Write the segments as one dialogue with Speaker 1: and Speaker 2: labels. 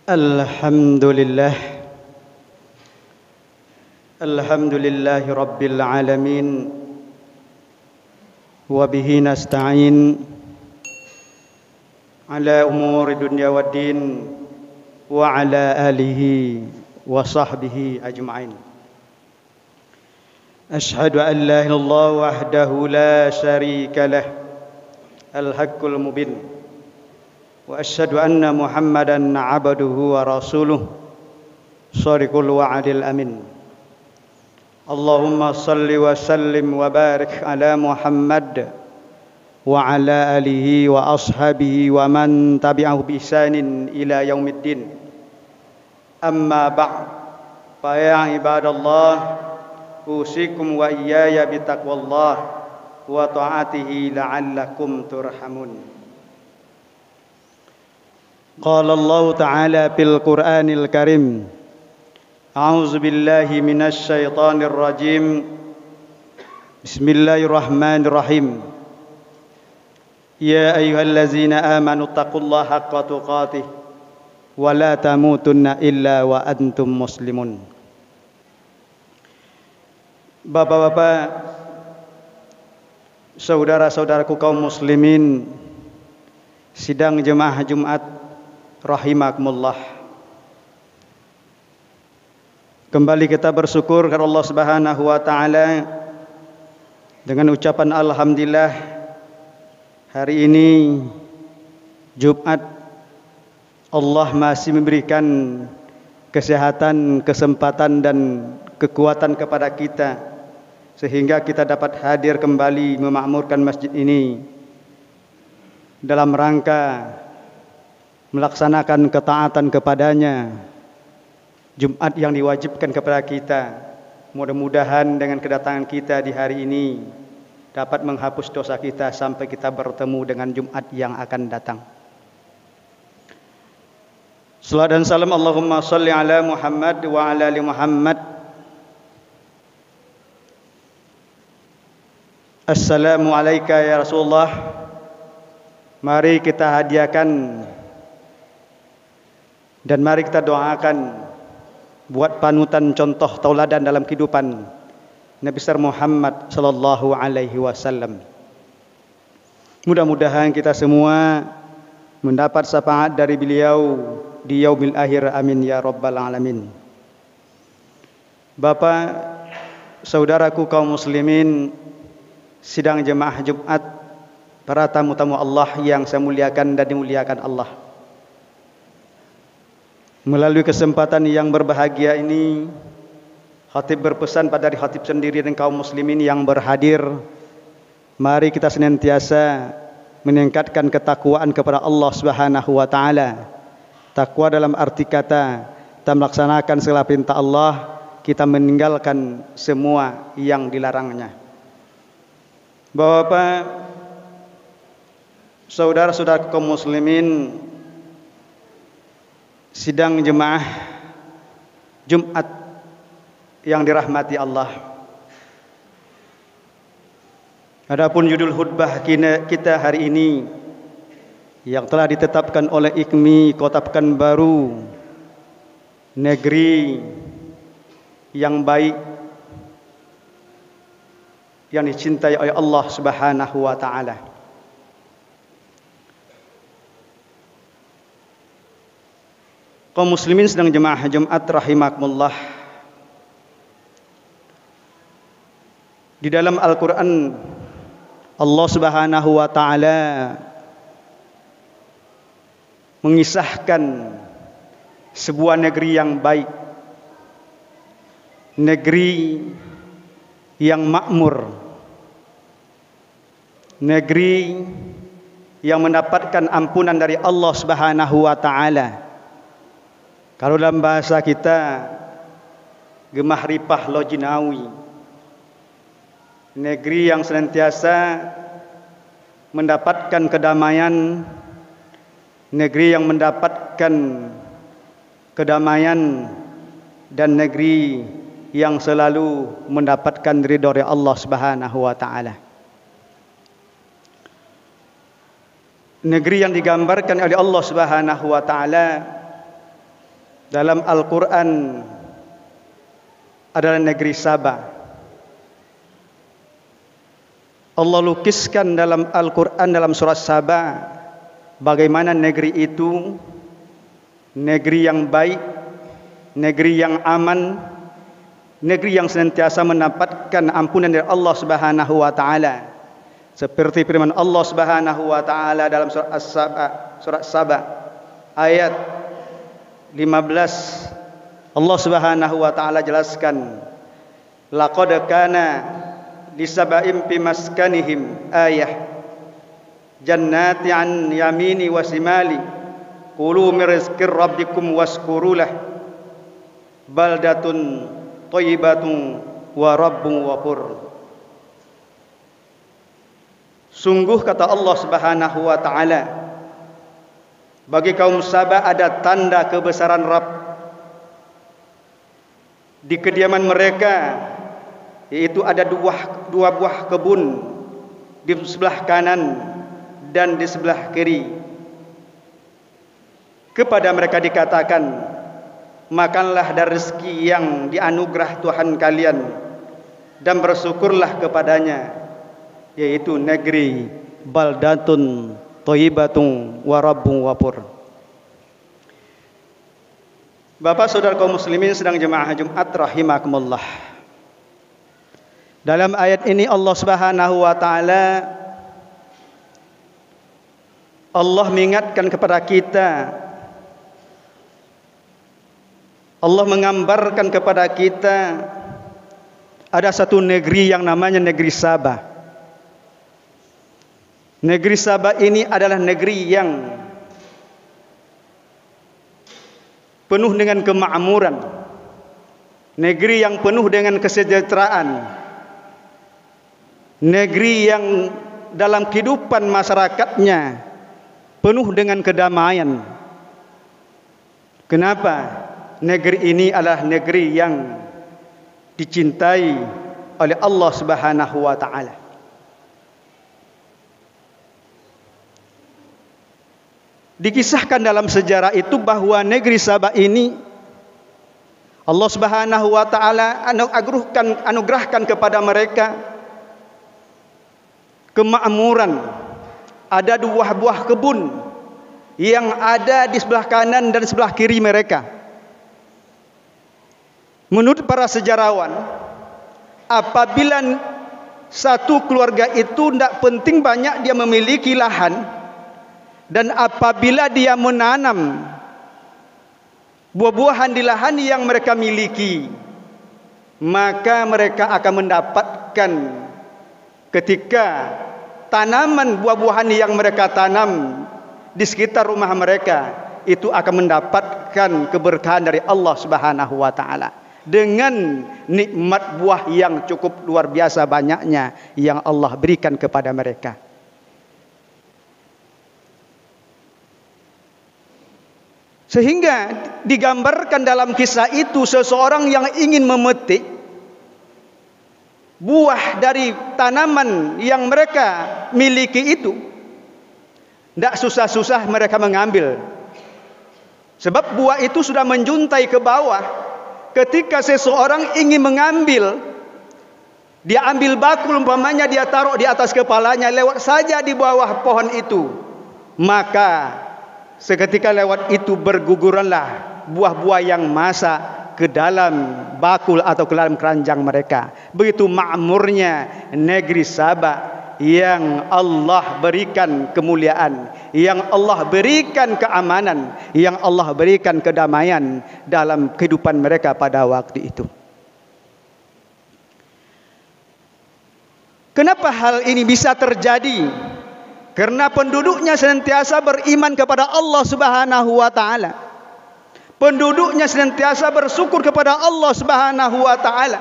Speaker 1: Alhamdulillah Alhamdulillahi Rabbil Alamin wa bihi nasta'in ala umuri dunya waddin wa ala alihi wa sahbihi ajma'in. Ashhadu an la ilaha illallah wahdahu la syarika lah al-haqqul mubin wa asyhadu anna Muhammadan abduhu wa rasuluh shadiqul wa'dil amin. Allahumma salli wa sallim wa barik ala Muhammad wa ala alihi wa ashabihi wa man tabi'ahu bi ihsanin ila yaumiddin. Amma ba'd, fa ya ibadallah, usikum wa iyaya bi taqwallah wa ta'atihi la'allakum turhamun. Qala Allah Ta'ala fil Qur'anil Karim, a'udzu billahi minasy syaithanir rajim. Bismillahirrahmanirrahim. Ya ayyuhallazina amanu taqullaha haqqa tuqatih wa la tamutunna illa wa antum muslimun. Bapak-bapak, saudara-saudaraku kaum muslimin, sidang jemaah Jumat rahimakumullah. Kembali kita bersyukur kepada Allah Subhanahu wa taala dengan ucapan alhamdulillah. Hari ini Jumat, Allah masih memberikan kesehatan, kesempatan dan kekuatan kepada kita sehingga kita dapat hadir kembali memakmurkan masjid ini dalam rangka melaksanakan ketaatan kepadanya, Jumat yang diwajibkan kepada kita. Mudah-mudahan dengan kedatangan kita di hari ini dapat menghapus dosa kita sampai kita bertemu dengan Jumat yang akan datang. Salawat dan salam Allahumma salli ala Muhammad wa ala ali Muhammad. Assalamu alayka ya Rasulullah. Mari kita hadiahkan dan mari kita doakan buat panutan contoh tauladan dalam kehidupan Nabi besar Muhammad sallallahu alaihi wasallam. Mudah-mudahan kita semua mendapat syafaat dari beliau di yaumil akhir, amin ya rabbal alamin. Bapak, saudaraku kaum muslimin, sidang jemaah Jumat, para tamu-tamu Allah yang saya muliakan dan dimuliakan Allah. Melalui kesempatan yang berbahagia ini, khatib berpesan pada diri khatib sendiri dan kaum muslimin yang berhadir, mari kita senantiasa meningkatkan ketakwaan kepada Allah Subhanahu wa taala. Takwa dalam arti kata kita melaksanakan segala perintah Allah, kita meninggalkan semua yang dilarangnya. Bapak, saudara-saudara kaum muslimin, sidang jemaah Jumat yang dirahmati Allah. Adapun judul khutbah kita hari ini yang telah ditetapkan oleh IKMI Kota Pekanbaru, negeri yang baik yang dicintai oleh Allah Subhanahu wa taala. Kaum muslimin sedang jemaah Jumat rahimakumullah. Di dalam Al-Qur'an Allah Subhanahu wa taala mengisahkan sebuah negeri yang baik, negeri yang makmur, negeri yang mendapatkan ampunan dari Allah Subhanahu wa taala. Kalau dalam bahasa kita, gemah ripah lojinawi, negeri yang senantiasa mendapatkan kedamaian, negeri yang mendapatkan kedamaian, dan negeri yang selalu mendapatkan ridha dari Allah Subhanahu wa taala. Negeri yang digambarkan oleh Allah Subhanahu wa taala dalam Al-Quran adalah negeri Sabah. Allah lukiskan dalam Al-Quran dalam surat Sabah bagaimana negeri itu negeri yang baik, negeri yang aman, negeri yang senantiasa mendapatkan ampunan dari Allah Subhanahu wa taala. Seperti firman Allah Subhanahu wa taala dalam surat Sabah ayat 15, Allah Subhanahu wa taala jelaskan, laqad kana li sab'in fi maskanihim ayah jannati an yamini wa simali kulu min rizqir rabbikum waskurulah baldatun thayyibatun wa rabbun ghafur. Sungguh kata Allah Subhanahu wa taala, bagi kaum Sabah ada tanda kebesaran Rabb di kediaman mereka, yaitu ada dua buah kebun di sebelah kanan dan di sebelah kiri. Kepada mereka dikatakan, makanlah dari rezeki yang dianugerah Tuhan kalian dan bersyukurlah kepadanya, yaitu negeri baldatun thayyibatun wa rabbun ghafur. Bapak saudara kaum muslimin sedang jemaah Jumat rahimakumullah. Dalam ayat ini Allah Subhanahu wa taala Allah mengingatkan kepada kita, Allah menggambarkan kepada kita ada satu negeri yang namanya negeri Sabah. Negeri Sabah ini adalah negeri yang penuh dengan kemakmuran, negeri yang penuh dengan kesejahteraan, negeri yang dalam kehidupan masyarakatnya penuh dengan kedamaian. Kenapa? Negeri ini adalah negeri yang dicintai oleh Allah Subhanahu wa taala. Dikisahkan dalam sejarah itu bahwa negeri Sabah ini Allah Subhanahu wa taala anugerahkan kepada mereka kemakmuran. Ada dua buah kebun yang ada di sebelah kanan dan sebelah kiri mereka. Menurut para sejarawan, apabila satu keluarga itu tidak penting banyak dia memiliki lahan, dan apabila dia menanam buah-buahan di lahan yang mereka miliki, maka mereka akan mendapatkan ketika tanaman buah-buahan yang mereka tanam di sekitar rumah mereka itu akan mendapatkan keberkahan dari Allah Subhanahu wa taala dengan nikmat buah yang cukup luar biasa banyaknya yang Allah berikan kepada mereka. Sehingga digambarkan dalam kisah itu seseorang yang ingin memetik buah dari tanaman yang mereka miliki itu, tidak susah-susah mereka mengambil. Sebab buah itu sudah menjuntai ke bawah. Ketika seseorang ingin mengambil, dia ambil bakul umpamanya, dia taruh di atas kepalanya, lewat saja di bawah pohon itu, maka seketika lewat itu berguguranlah buah-buah yang masak ke dalam bakul atau ke dalam keranjang mereka. Begitu makmurnya negeri Sabah yang Allah berikan kemuliaan, yang Allah berikan keamanan, yang Allah berikan kedamaian dalam kehidupan mereka pada waktu itu. Kenapa hal ini bisa terjadi? Karena penduduknya senantiasa beriman kepada Allah Subhanahu wa taala. Penduduknya senantiasa bersyukur kepada Allah Subhanahu wa taala.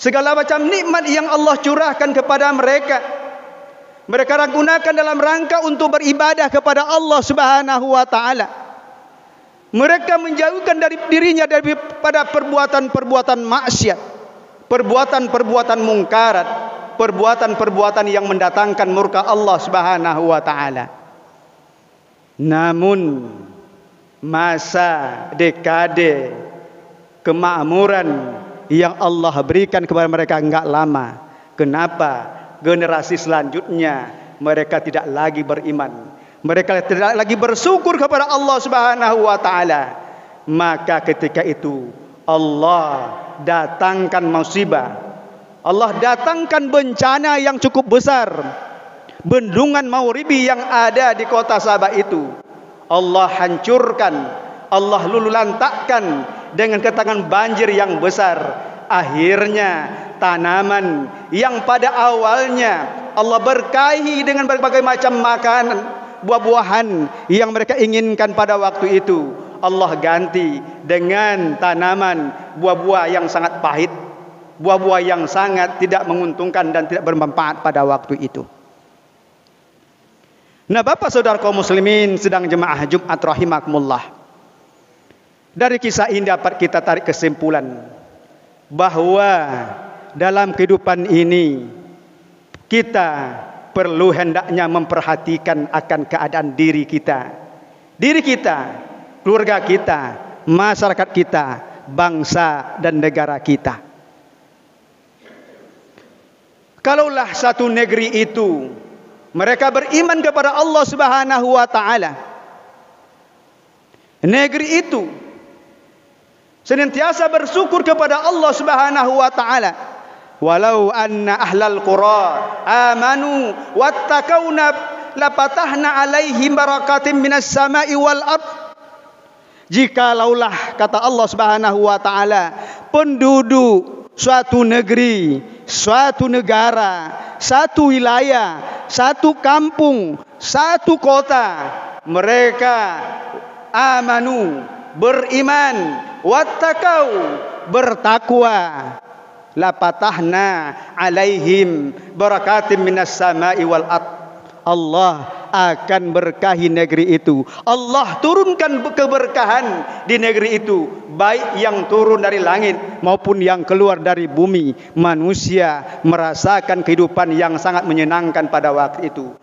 Speaker 1: Segala macam nikmat yang Allah curahkan kepada mereka, mereka gunakan dalam rangka untuk beribadah kepada Allah Subhanahu wa taala. Mereka menjauhkan dari dirinya daripada perbuatan-perbuatan maksiat, perbuatan-perbuatan mungkarat, perbuatan-perbuatan yang mendatangkan murka Allah Subhanahu wa taala. Namun masa dekade kemakmuran yang Allah berikan kepada mereka enggak lama. Kenapa? Generasi selanjutnya mereka tidak lagi beriman, mereka tidak lagi bersyukur kepada Allah Subhanahu wa taala. Maka ketika itu Allah datangkan musibah, Allah datangkan bencana yang cukup besar. Bendungan Mauribi yang ada di kota Sabah itu Allah hancurkan, Allah lululantakkan dengan ketangan banjir yang besar. Akhirnya tanaman yang pada awalnya Allah berkahi dengan berbagai macam makanan, buah-buahan yang mereka inginkan pada waktu itu, Allah ganti dengan tanaman buah-buah yang sangat pahit, buah-buah yang sangat tidak menguntungkan dan tidak bermanfaat pada waktu itu. Nah, Bapak Saudara kaum muslimin sedang jemaah Jumat rahimakumullah. Dari kisah ini dapat kita tarik kesimpulan bahwa dalam kehidupan ini kita perlu hendaknya memperhatikan akan keadaan diri kita, keluarga kita, masyarakat kita, bangsa dan negara kita. Kalaulah satu negeri itu mereka beriman kepada Allah Subhanahu wa taala, negeri itu senantiasa bersyukur kepada Allah Subhanahu wa taala. Walau anna ahlal qura amanu wattaqauna lapatahna alaihim barakatim minas sama'i wal ard. Jikalaulah, kata Allah Subhanahu wa taala, penduduk suatu negeri, suatu negara, satu wilayah, satu kampung, satu kota, mereka amanu, beriman, wattaqau, bertakwa, lapatahna alaihim barakatim minas sama'i wal ard. Allah akan berkahi negeri itu. Allah turunkan keberkahan di negeri itu, baik yang turun dari langit maupun yang keluar dari bumi. Manusia merasakan kehidupan yang sangat menyenangkan pada waktu itu.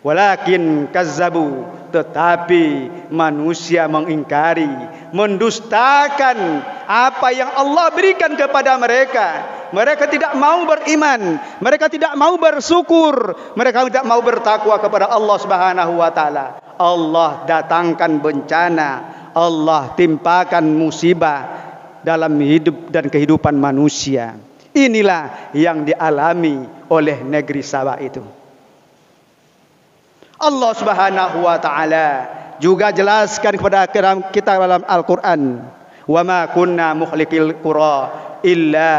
Speaker 1: Walakin kazzabu, tetapi manusia mengingkari, mendustakan apa yang Allah berikan kepada mereka. Mereka tidak mau beriman, mereka tidak mau bersyukur, mereka tidak mau bertakwa kepada Allah Subhanahu wa taala. Allah datangkan bencana, Allah timpakan musibah dalam hidup dan kehidupan manusia. Inilah yang dialami oleh negeri Sabah itu. Allah Subhanahu wa taala juga jelaskan kepada kita dalam Al-Qur'an, "Wa ma kunna muhlikil qura illa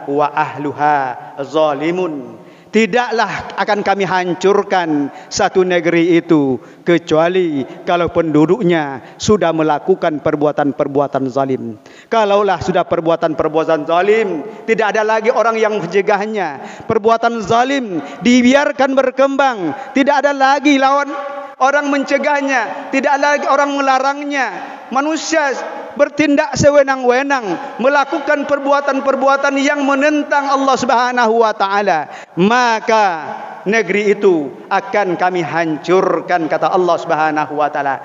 Speaker 1: wa ahluha zalimun." Tidaklah akan kami hancurkan satu negeri itu kecuali kalau penduduknya sudah melakukan perbuatan-perbuatan zalim. Kalaulah sudah perbuatan-perbuatan zalim, tidak ada lagi orang yang mencegahnya. Perbuatan zalim dibiarkan berkembang, tidak ada lagi lawan orang mencegahnya, tidak ada lagi orang melarangnya. Manusia bertindak sewenang-wenang, melakukan perbuatan-perbuatan yang menentang Allah Subhanahu wa taala, maka negeri itu akan kami hancurkan, kata Allah Subhanahu wa taala.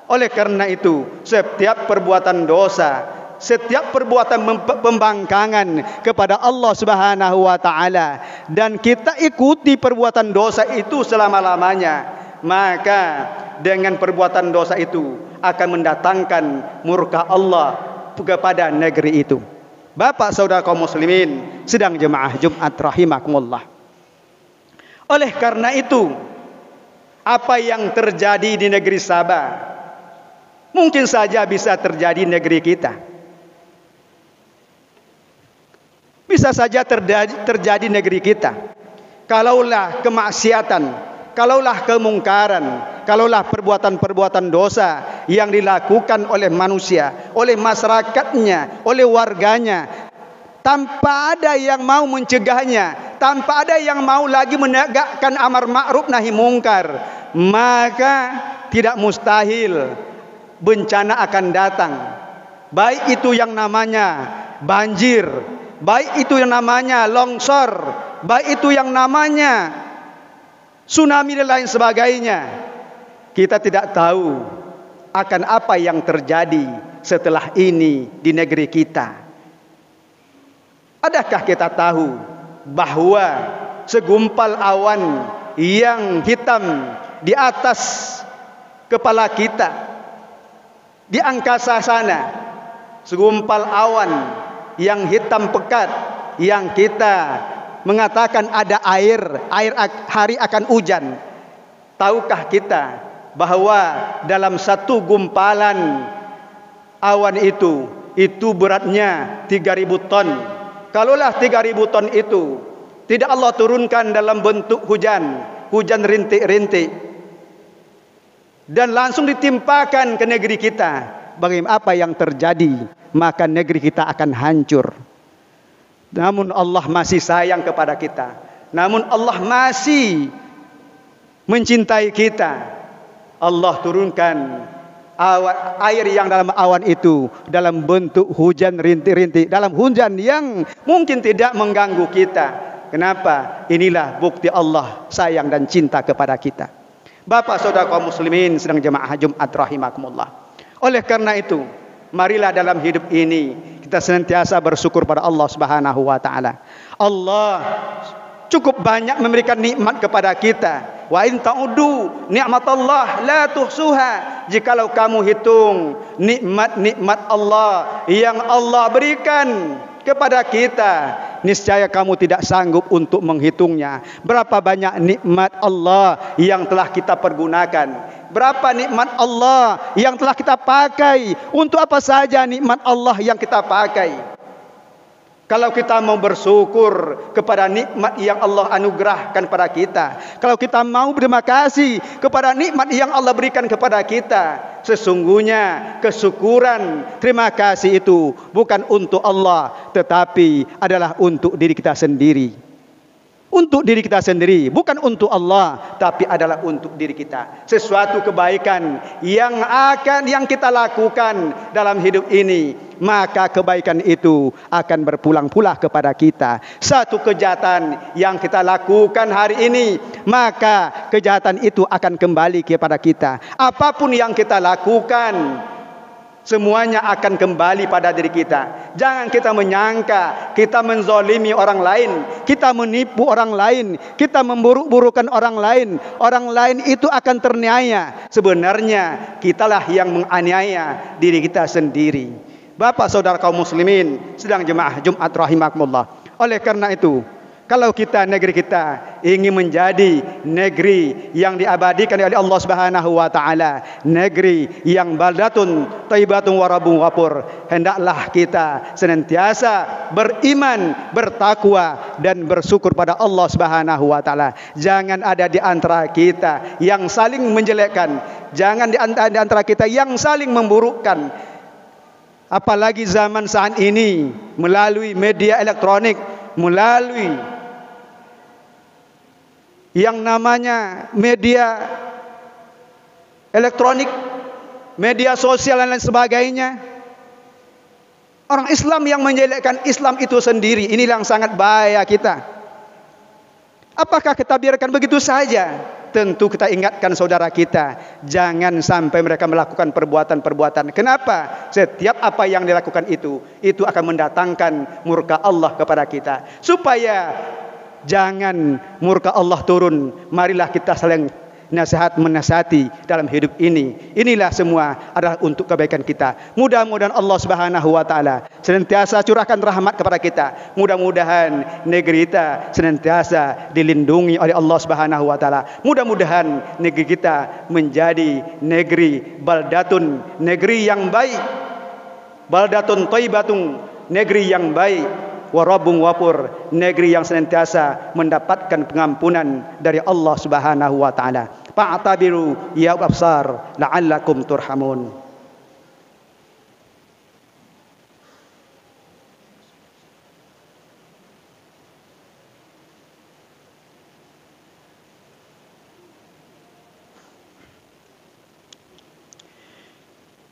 Speaker 1: Oleh karena itu, setiap perbuatan dosa, setiap perbuatan pembangkangan kepada Allah Subhanahu wa taala, dan kita ikuti perbuatan dosa itu selama-lamanya, maka dengan perbuatan dosa itu akan mendatangkan murka Allah kepada negeri itu. Bapak saudara kaum muslimin sedang jemaah Jumat rahimakumullah. Oleh karena itu, apa yang terjadi di negeri Sabah mungkin saja bisa terjadi di negeri kita. Bisa saja terjadi di negeri kita. Kalaulah kemaksiatan, kalaulah kemungkaran, kalaulah perbuatan-perbuatan dosa yang dilakukan oleh manusia, oleh masyarakatnya, oleh warganya, tanpa ada yang mau mencegahnya, tanpa ada yang mau lagi menegakkan amar ma'ruf nahi mungkar, maka tidak mustahil bencana akan datang. Baik itu yang namanya banjir, baik itu yang namanya longsor, baik itu yang namanya tsunami dan lain sebagainya. Kita tidak tahu akan apa yang terjadi setelah ini di negeri kita. Adakah kita tahu bahwa segumpal awan yang hitam di atas kepala kita, di angkasa sana, segumpal awan yang hitam pekat, yang kita mengatakan ada air hari akan hujan. Tahukah kita bahwa dalam satu gumpalan awan itu beratnya 3.000 ton. Kalaulah 3.000 ton itu tidak Allah turunkan dalam bentuk hujan rintik-rintik dan langsung ditimpakan ke negeri kita, bagaimana apa yang terjadi? Maka negeri kita akan hancur. Namun Allah masih sayang kepada kita. Namun Allah masih mencintai kita. Allah turunkan air yang dalam awan itu dalam bentuk hujan rintik-rintik, dalam hujan yang mungkin tidak mengganggu kita. Kenapa? Inilah bukti Allah sayang dan cinta kepada kita. Bapak saudara kaum muslimin sedang jemaah Jumat rahimakumullah. Oleh karena itu, marilah dalam hidup ini kita senantiasa bersyukur pada Allah Subhanahu wa taala. Allah cukup banyak memberikan nikmat kepada kita. Wa in ta'udu ni'matallah la tuhsuha. Jikalau kamu hitung nikmat-nikmat Allah yang Allah berikan kepada kita, niscaya kamu tidak sanggup untuk menghitungnya. Berapa banyak nikmat Allah yang telah kita pergunakan, berapa nikmat Allah yang telah kita pakai. Untuk apa saja nikmat Allah yang kita pakai? Kalau kita mau bersyukur kepada nikmat yang Allah anugerahkan pada kita, kalau kita mau berterima kasih kepada nikmat yang Allah berikan kepada kita, sesungguhnya kesyukuran, terima kasih itu bukan untuk Allah, tetapi adalah untuk diri kita sendiri. Untuk diri kita sendiri, bukan untuk Allah, tapi adalah untuk diri kita. Sesuatu kebaikan yang kita lakukan dalam hidup ini, maka kebaikan itu akan berpulang-pulang kepada kita. Satu kejahatan yang kita lakukan hari ini, maka kejahatan itu akan kembali kepada kita. Apapun yang kita lakukan, semuanya akan kembali pada diri kita. Jangan kita menyangka kita menzolimi orang lain, kita menipu orang lain, kita memburuk-burukan orang lain. Orang lain itu akan terniaya. Sebenarnya kitalah yang menganiaya diri kita sendiri. Bapak saudara kaum muslimin sedang jemaah Jumat rahimakumullah. Oleh karena itu, kalau negeri kita ingin menjadi negeri yang diabadikan oleh Allah Subhanahu wa taala, negeri yang baldatun thayyibatun wa rabbun ghafur, hendaklah kita senantiasa beriman, bertakwa dan bersyukur pada Allah Subhanahu wa taala. Jangan ada di antara kita yang saling menjelekkan, jangan di antara kita yang saling memburukkan. Apalagi zaman saat ini melalui media elektronik, melalui yang namanya media elektronik, media sosial dan lain sebagainya. Orang Islam yang menjelekkan Islam itu sendiri, inilah yang sangat bahaya kita. Apakah kita biarkan begitu saja? Tentu kita ingatkan saudara kita, jangan sampai mereka melakukan perbuatan-perbuatan. Kenapa? Setiap apa yang dilakukan itu akan mendatangkan murka Allah kepada kita. Supaya jangan murka Allah turun, marilah kita saling menasihati dalam hidup ini. Inilah semua adalah untuk kebaikan kita. Mudah-mudahan Allah Subhanahu wa taala senantiasa curahkan rahmat kepada kita. Mudah-mudahan negeri kita senantiasa dilindungi oleh Allah Subhanahu wa taala. Mudah-mudahan negeri kita menjadi negeri baldatun, negeri yang baik. Baldatun thayyibatun, negeri yang baik. Warabbun ghafur, negeri yang senantiasa mendapatkan pengampunan dari Allah Subhanahu wa taala. Fa'tabiru ya absar la'allakum turhamun.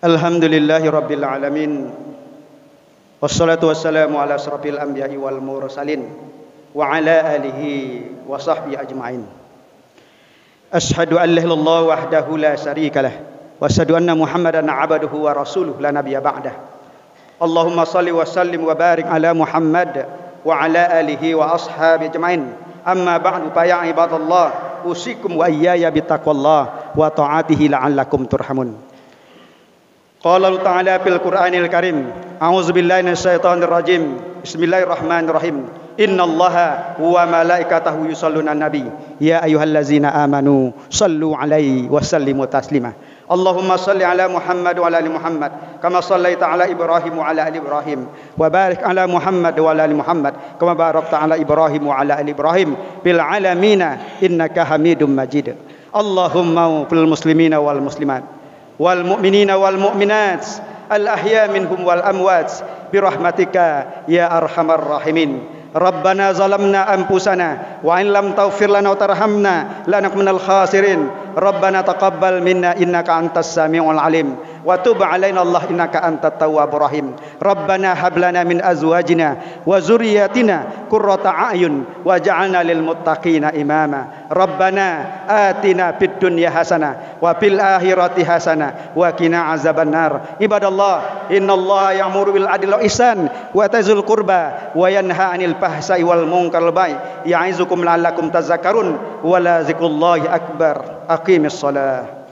Speaker 1: Alhamdulillahi rabbil alamin. Wassalatu wassalamu ala asrafil anbiya'i wal mursalin wa ala alihi wa sahbihi ajma'in. Ashhadu an la ilaha illallah wahdahu la syarika lah wa wa asyhadu anna Muhammadan 'abduhu wa rasuluhu la nabiyya ba'dah. Allahumma shalli wa sallim wa barik ala Muhammad wa ala alihi wa ashabi ajmain. Amma ba'du fa ya ibadallah usikum wa iyaya bittaqwallah wa ta'atihi la'allakum turhamun. Qala Allah Ta'ala fil Qur'anil Karim, a'udzu billahi minasyaitonir rajim. Bismillahirrahmanirrahim. Innallaha wa malaikatahu yusholluna 'alan nabi ya ayyuhallazina amanu shallu 'alaihi wa sallimu taslima. Allahumma shalli ala Muhammad wa ala ali Muhammad kama shallaita ala Ibrahim wa ala ali Ibrahim wa barik ala Muhammad wa ala ali Muhammad kama barakta ala Ibrahim wa ala ali Ibrahim bil alamina innaka Hamidum Majid. Allahumma fil muslimina wal muslimat wal mu'minina wal mu'minat al ahya minhum wal amwat bi rahmatika ya arhamar rahimin. Rabbana zalamna anfusana wa in lam taghfir lana wa tarhamna lanakunal khasirin. Rabbana taqabbal minna innaka antas samiul alim wa tub alaina Allah innaka antat tawwabur rahim. Rabbana hab lana min azwajina wa zurriyyatina qurrata a'yun waj'alna lil muttaqina imama. Rabbana atina fid dunya hasanah wa fil akhirati hasanah wa qina azabannar. Ibadallah, innallaha ya'muru bil adli wal ihsan wa tazil qurba wa yanha 'anil fahsai wal munkar ya'izukum la'allakum tadhakkarun wa la zikrullahi akbar. Aqimis shalah.